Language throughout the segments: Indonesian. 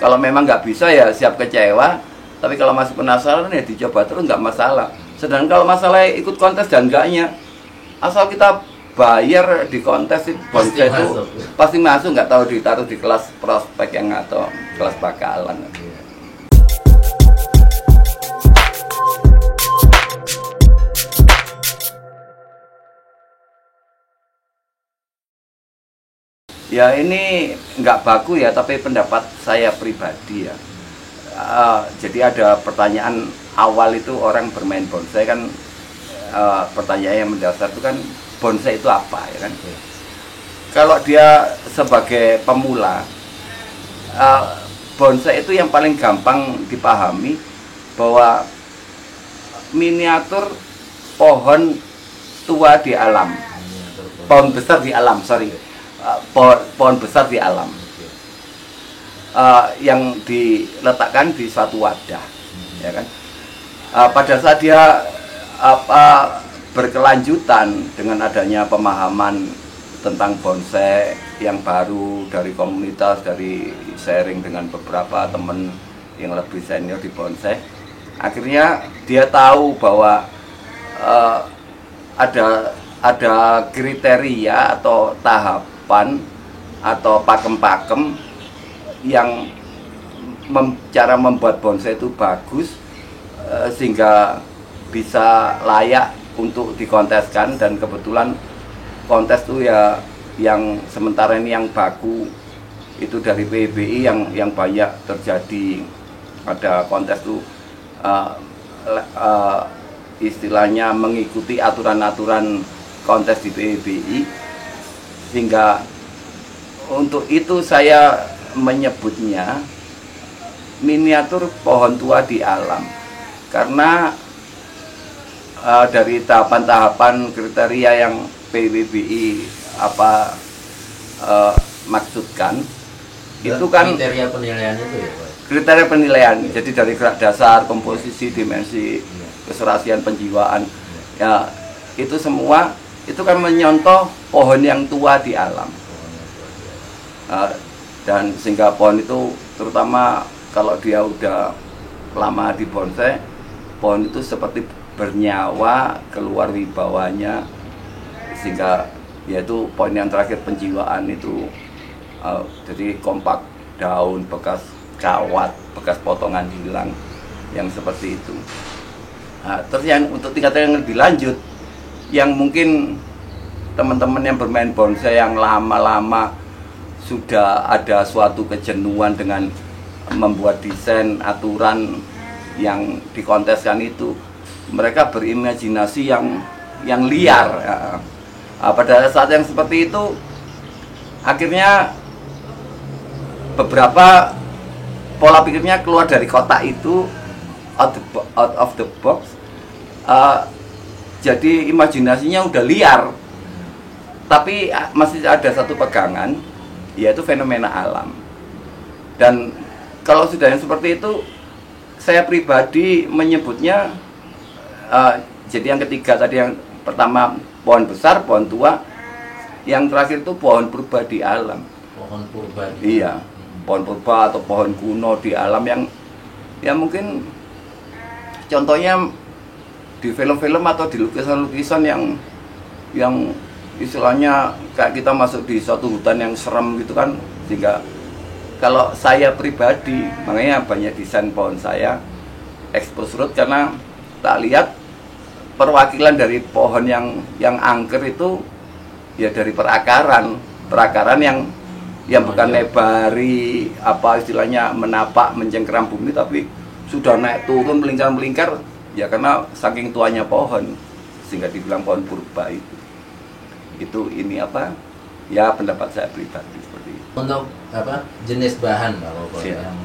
Kalau memang nggak bisa ya siap kecewa, tapi kalau masih penasaran ya dicoba terus, nggak masalah. Sedangkan kalau masalah ikut kontes dan enggaknya, asal kita bayar di kontes itu bonsai itu pasti masuk, nggak tahu ditaruh di kelas prospek yang atau kelas bakalan. Ya ini nggak baku ya, tapi pendapat saya pribadi ya. Jadi ada pertanyaan awal itu orang bermain bonsai kan, pertanyaan yang mendasar itu kan bonsai itu apa ya kan? Kalau dia sebagai pemula, bonsai itu yang paling gampang dipahami bahwa miniatur pohon tua di alam, pohon besar di alam, pohon besar di alam, yang diletakkan di suatu wadah, ya kan? Pada saat dia berkelanjutan dengan adanya pemahaman tentang bonsai yang baru dari komunitas, dari sharing dengan beberapa teman yang lebih senior di bonsai, akhirnya dia tahu bahwa ada kriteria atau tahapan atau pakem-pakem yang cara membuat bonsai itu bagus, sehingga bisa layak untuk dikonteskan. Dan kebetulan kontes itu ya yang sementara ini yang baku itu dari PBI yang banyak terjadi. Ada kontes itu istilahnya mengikuti aturan-aturan kontes di PBI, sehingga untuk itu saya menyebutnya miniatur pohon tua di alam, karena dari tahapan-tahapan kriteria yang PBI maksudkan itu kan kriteria penilaian itu ya Pak? Kriteria penilaian, jadi dari gerak dasar, komposisi, dimensi, keserasian penjiwaan, ya itu semua itu kan menyontoh pohon yang tua di alam. Dan sehingga pohon itu, terutama kalau dia udah lama di bonsai, pohon itu seperti bernyawa, keluar wibawanya, sehingga yaitu poin yang terakhir penjiwaan itu. Jadi kompak daun, bekas kawat, bekas potongan hilang, yang seperti itu. Terus yang untuk tingkatan yang lebih lanjut, yang mungkin teman-teman yang bermain bonsai yang lama-lama sudah ada suatu kejenuhan dengan membuat desain aturan yang dikonteskan itu, mereka berimajinasi yang liar. Pada saat yang seperti itu, akhirnya beberapa pola pikirnya keluar dari kotak itu, out of the box. Jadi imajinasinya udah liar, tapi masih ada satu pegangan, yaitu fenomena alam. Dan kalau sudah yang seperti itu, saya pribadi menyebutnya, jadi yang ketiga tadi, yang pertama pohon besar, pohon tua, yang terakhir itu pohon purba di alam. Pohon purba. Iya, pohon purba atau pohon kuno di alam yang mungkin contohnya di film-film atau di lukisan-lukisan yang istilahnya kayak kita masuk di suatu hutan yang serem gitu kan. Sehingga kalau saya pribadi, makanya banyak desain pohon saya expose root, karena tak lihat perwakilan dari pohon yang angker itu ya dari perakaran yang bukan lebari, istilahnya menapak mencengkeram bumi, tapi sudah naik turun melingkar ya, karena saking tuanya pohon sehingga dibilang pohon purba itu ini ya pendapat saya pribadi seperti itu. Untuk jenis bahan Pak Koko, Siap. yang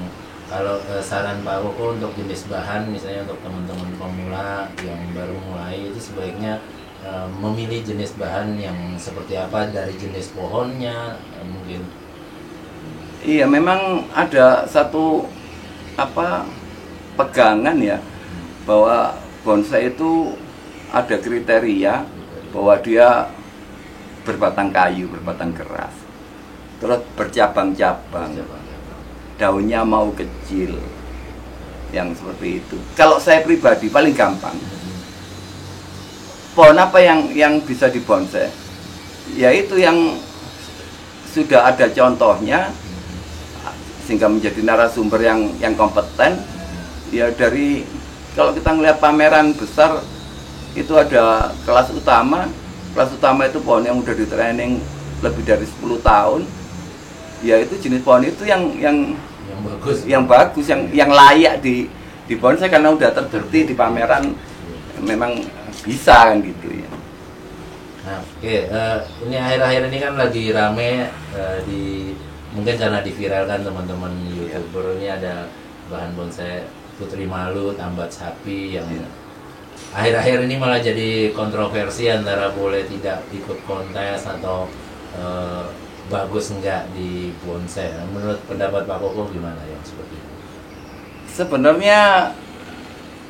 kalau saran Pak Koko untuk jenis bahan, misalnya untuk teman-teman pemula yang baru mulai, itu sebaiknya memilih jenis bahan yang seperti apa, dari jenis pohonnya mungkin. Iya, memang ada satu pegangan ya, bahwa bonsai itu ada kriteria bahwa dia berbatang kayu, berbatang keras, terus bercabang-cabang. daunnya mau kecil, yang seperti itu. Kalau saya pribadi paling gampang, pohon apa yang bisa dibonsai? Yaitu yang sudah ada contohnya, sehingga menjadi narasumber yang kompeten. Ya dari, kalau kita ngelihat pameran besar itu ada kelas utama itu pohon yang udah di training lebih dari 10 tahun. Ya itu jenis pohon itu yang bagus, yang layak di bonsai karena udah terbukti di pameran memang bisa kan gitu ya. Nah, oke, ini akhir-akhir ini kan lagi rame mungkin karena diviralkan teman-teman YouTuber. Ini ada bahan bonsai Putri Malut, Ambat Sapi yang akhir-akhir ini malah jadi kontroversi antara boleh tidak ikut kontes atau bagus enggak di bonsai. Menurut pendapat Pak Koko gimana yang seperti itu? Sebenarnya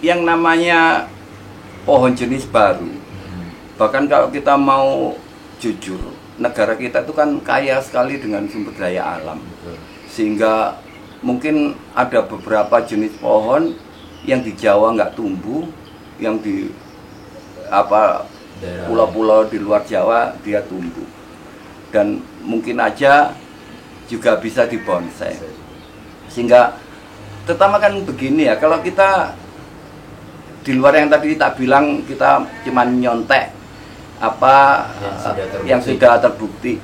yang namanya pohon jenis baru, bahkan kalau kita mau jujur, negara kita itu kan kaya sekali dengan sumber daya alam. Sehingga mungkin ada beberapa jenis pohon yang di Jawa nggak tumbuh, yang di pulau-pulau di luar Jawa dia tumbuh. Dan mungkin aja juga bisa dibonsai. Sehingga terutama kan begini ya, kalau kita di luar yang tadi tak bilang kita cuman nyontek yang sudah terbukti.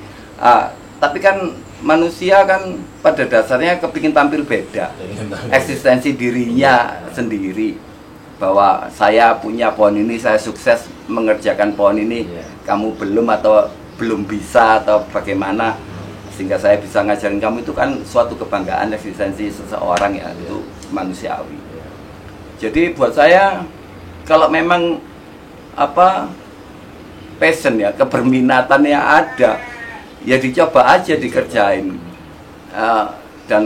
Tapi kan manusia kan pada dasarnya kepingin tampil beda, eksistensi dirinya sendiri, bahwa saya punya pohon ini, saya sukses mengerjakan pohon ini, kamu belum atau belum bisa atau bagaimana, sehingga saya bisa ngajarin kamu. Itu kan suatu kebanggaan eksistensi seseorang ya, itu manusiawi. Jadi buat saya kalau memang passion ya, keberminatan yang ada, ya dicoba aja dikerjain. Dan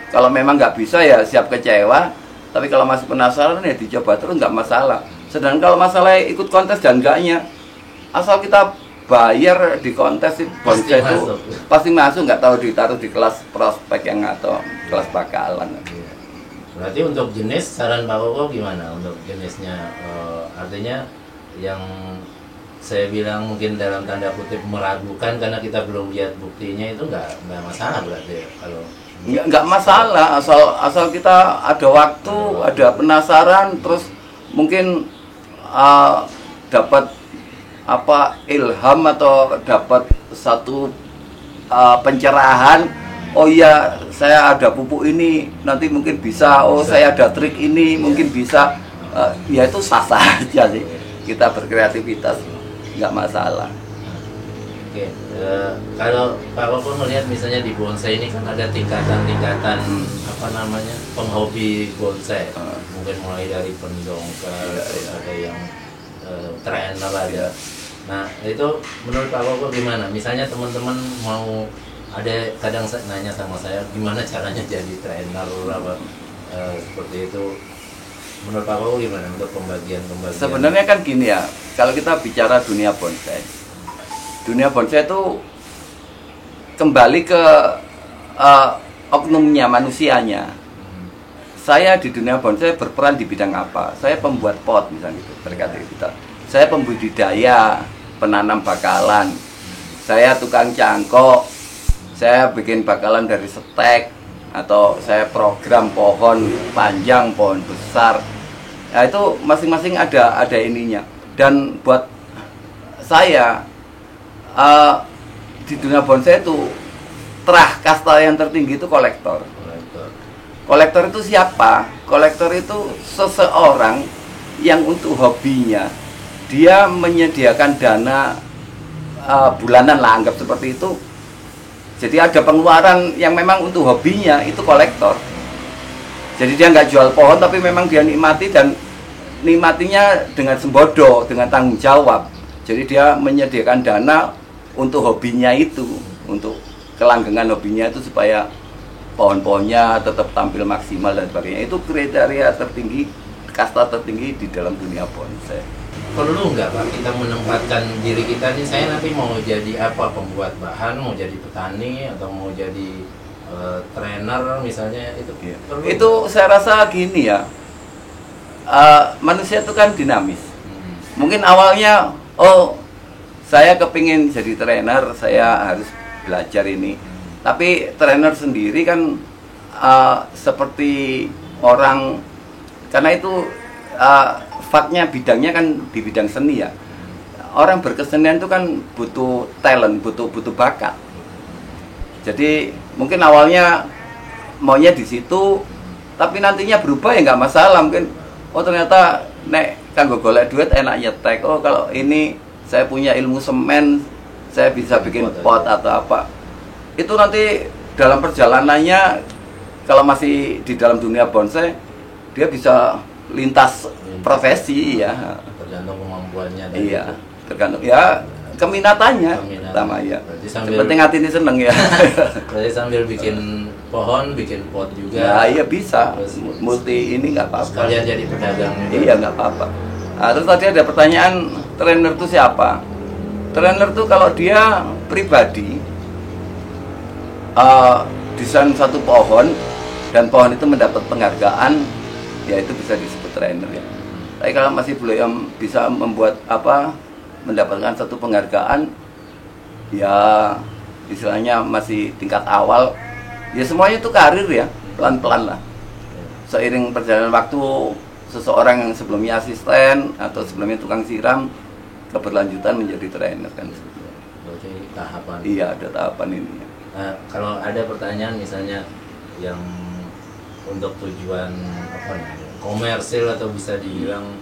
kalau memang nggak bisa ya siap kecewa, tapi kalau masih penasaran ya dicoba terus, nggak masalah. Sedangkan kalau masalah ikut kontes dan enggaknya, asal kita bayar di kontes bonsai itu pasti masuk, nggak tahu ditaruh di kelas prospek yang atau kelas bakalan. Berarti untuk jenis, saran Pak Koko gimana untuk jenisnya? Artinya yang saya bilang mungkin dalam tanda kutip meragukan karena kita belum lihat buktinya, itu nggak masalah berarti ya? Kalau nggak masalah, asal kita ada waktu, ada penasaran, terus mungkin dapat ilham atau dapat satu pencerahan. Oh iya, saya ada pupuk ini, nanti mungkin bisa. Oh saya ada trik ini, mungkin bisa. Ya itu sah-sah aja sih, kita berkreativitas, nggak masalah. Oke, kalau Pak Koko melihat misalnya di bonsai ini kan ada tingkatan-tingkatan penghobi bonsai, mungkin mulai dari pendongker, terus ada yang trainer ada. Nah itu menurut Pak Koko gimana? Misalnya teman-teman mau, ada kadang nanya sama saya gimana caranya jadi trainer seperti itu. Menurut Pak Koko gimana untuk pembagian? Sebenarnya kan gini ya, kalau kita bicara dunia bonsai itu kembali ke oknumnya, manusianya. Saya di dunia bonsai berperan di bidang apa? Saya pembuat pot misalnya gitu, berkreativitas. Saya pembudidaya, penanam bakalan. Saya tukang cangkok. Saya bikin bakalan dari stek, atau saya program pohon panjang, pohon besar. Nah itu masing-masing ada ininya. Dan buat saya di dunia bonsai itu kasta yang tertinggi itu kolektor. Kolektor itu siapa? Kolektor itu seseorang yang untuk hobinya dia menyediakan dana bulanan lah, anggap seperti itu. Jadi ada pengeluaran yang memang untuk hobinya, itu kolektor. Jadi dia nggak jual pohon, tapi memang dia nikmati, dan nikmatinya dengan sembodo, dengan tanggung jawab. Jadi dia menyediakan dana untuk hobinya itu, untuk kelanggengan hobinya itu, supaya pohon-pohonnya tetap tampil maksimal dan sebagainya. Itu kriteria tertinggi, kasta tertinggi di dalam dunia bonsai. Perlu nggak Pak kita menempatkan diri kita nih, saya nanti mau jadi apa, pembuat bahan, mau jadi petani, atau mau jadi trainer misalnya itu Iya. perlu. Itu saya rasa gini ya, manusia itu kan dinamis. Mungkin awalnya, oh saya kepingin jadi trainer, saya harus belajar ini. Tapi trainer sendiri kan seperti orang, karena itu faktnya bidangnya kan di bidang seni ya. Orang berkesenian itu kan butuh talent, butuh bakat. Jadi mungkin awalnya maunya di situ, tapi nantinya berubah ya nggak masalah. Mungkin oh ternyata nek kanggo golek duit enak nyetek. Oh kalau ini saya punya ilmu semen, saya bisa bikin pot atau apa. Itu nanti dalam perjalanannya kalau masih di dalam dunia bonsai, dia bisa lintas profesi ya. Tergantung kemampuannya dari Iya, itu. tergantung ya keminatannya pertama ya. Berarti Yang penting hati ini seneng ya. berarti sambil bikin pohon, bikin pot juga. Ya iya bisa, Terus multi ini nggak apa-apa. sekalian jadi pedagang juga. Iya nggak apa-apa. Nah, terus tadi ada pertanyaan, trainer itu siapa? Trainer itu kalau dia pribadi desain satu pohon dan pohon itu mendapat penghargaan, ya itu bisa disebut trainer ya. Tapi kalau masih belum bisa membuat mendapatkan satu penghargaan, ya istilahnya masih tingkat awal, ya semuanya itu karir ya, pelan-pelan lah. Seiring perjalanan waktu, seseorang yang sebelumnya asisten atau sebelumnya tukang siram, keberlanjutan menjadi trainer kan. Berarti tahapan. Iya, ada tahapan ini. Nah, kalau ada pertanyaan misalnya yang untuk tujuan komersil atau bisa dibilang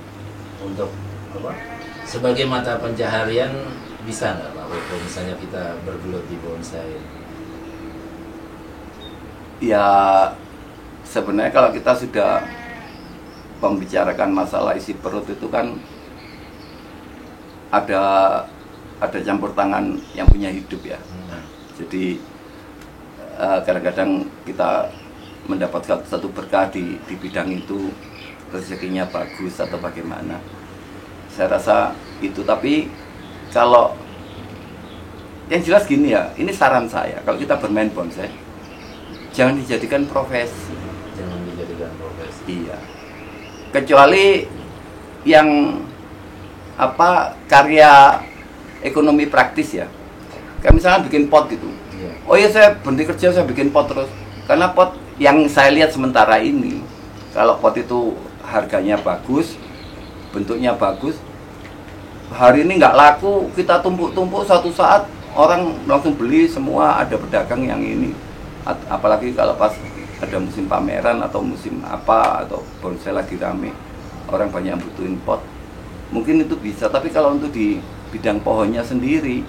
untuk sebagai mata pencaharian, bisa nggak Pak Koko misalnya kita bergelut di bonsai? Ya sebenarnya kalau kita sudah membicarakan masalah isi perut itu kan ada campur tangan yang punya hidup ya. Jadi kadang-kadang kita mendapatkan satu berkah di bidang itu, rezekinya bagus atau bagaimana. Saya rasa itu, tapi kalau yang jelas gini ya, ini saran saya, kalau kita bermain bonsai jangan dijadikan profesi. Jangan dijadikan profesi. Iya. Kecuali yang karya ekonomi praktis ya. Kayak misalnya bikin pot gitu. Iya. Oh iya, saya berhenti kerja, saya bikin pot terus. Karena pot yang saya lihat sementara ini, kalau pot itu harganya bagus, bentuknya bagus, hari ini nggak laku, kita tumpuk-tumpuk, satu saat orang langsung beli semua, ada pedagang yang ini. Apalagi kalau pas ada musim pameran atau musim atau bonsai lagi rame, orang banyak butuhin pot, mungkin itu bisa. Tapi kalau untuk di bidang pohonnya sendiri,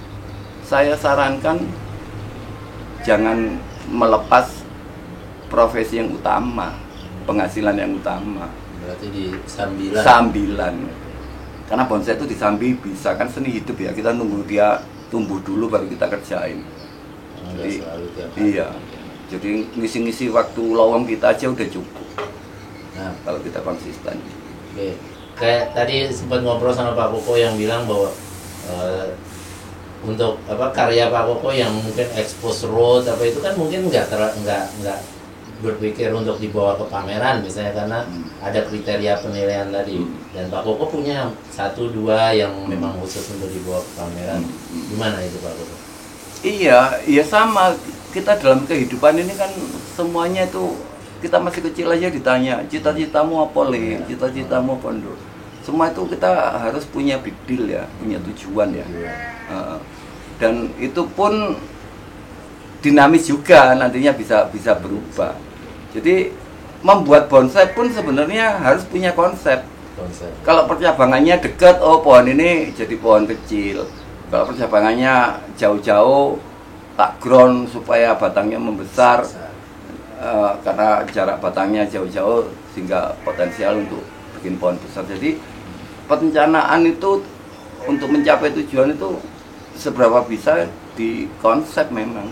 saya sarankan jangan melepas profesi yang utama, penghasilan yang utama. Berarti di sambilan. Sambilan. Karena bonsai itu disambi bisa, kan seni hidup ya. Kita nunggu dia tumbuh dulu baru kita kerjain. Enggak Jadi, selalu tiap hari. iya. Jadi ngisi-ngisi waktu lowong kita aja udah cukup. Nah, Kalau kita konsisten. oke. Kayak tadi sempat ngobrol sama Pak Koko yang bilang bahwa untuk karya Pak Koko yang mungkin expose road itu kan mungkin nggak berpikir untuk dibawa ke pameran misalnya, karena ada kriteria penilaian tadi. Dan Pak Koko punya 1-2 yang memang khusus untuk dibawa ke pameran. Gimana itu Pak Koko? Iya, iya sama. Kita dalam kehidupan ini kan semuanya itu, kita masih kecil aja ditanya, cita-citamu apa Le? Cita-citamu apa Nduk? Semua itu kita harus punya big deal ya, punya tujuan ya. Dan itu pun dinamis juga, nantinya bisa berubah. Jadi membuat bonsai pun sebenarnya harus punya konsep. Kalau percabangannya dekat, oh pohon ini jadi pohon kecil. Kalau percabangannya jauh-jauh, tak ground supaya batangnya membesar, karena jarak batangnya jauh-jauh sehingga potensial untuk bikin pohon besar. Jadi perencanaan itu untuk mencapai tujuan itu seberapa bisa dikonsep, memang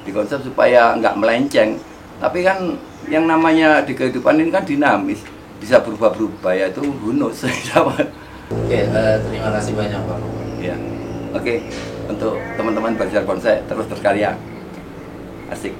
dikonsep supaya nggak melenceng. Tapi kan yang namanya di kehidupan ini kan dinamis, bisa berubah-berubah, ya itu who knows. Oke, terima kasih banyak Pak Koko. Ya, oke. Untuk teman-teman belajar bonsai terus berkarya. Asik.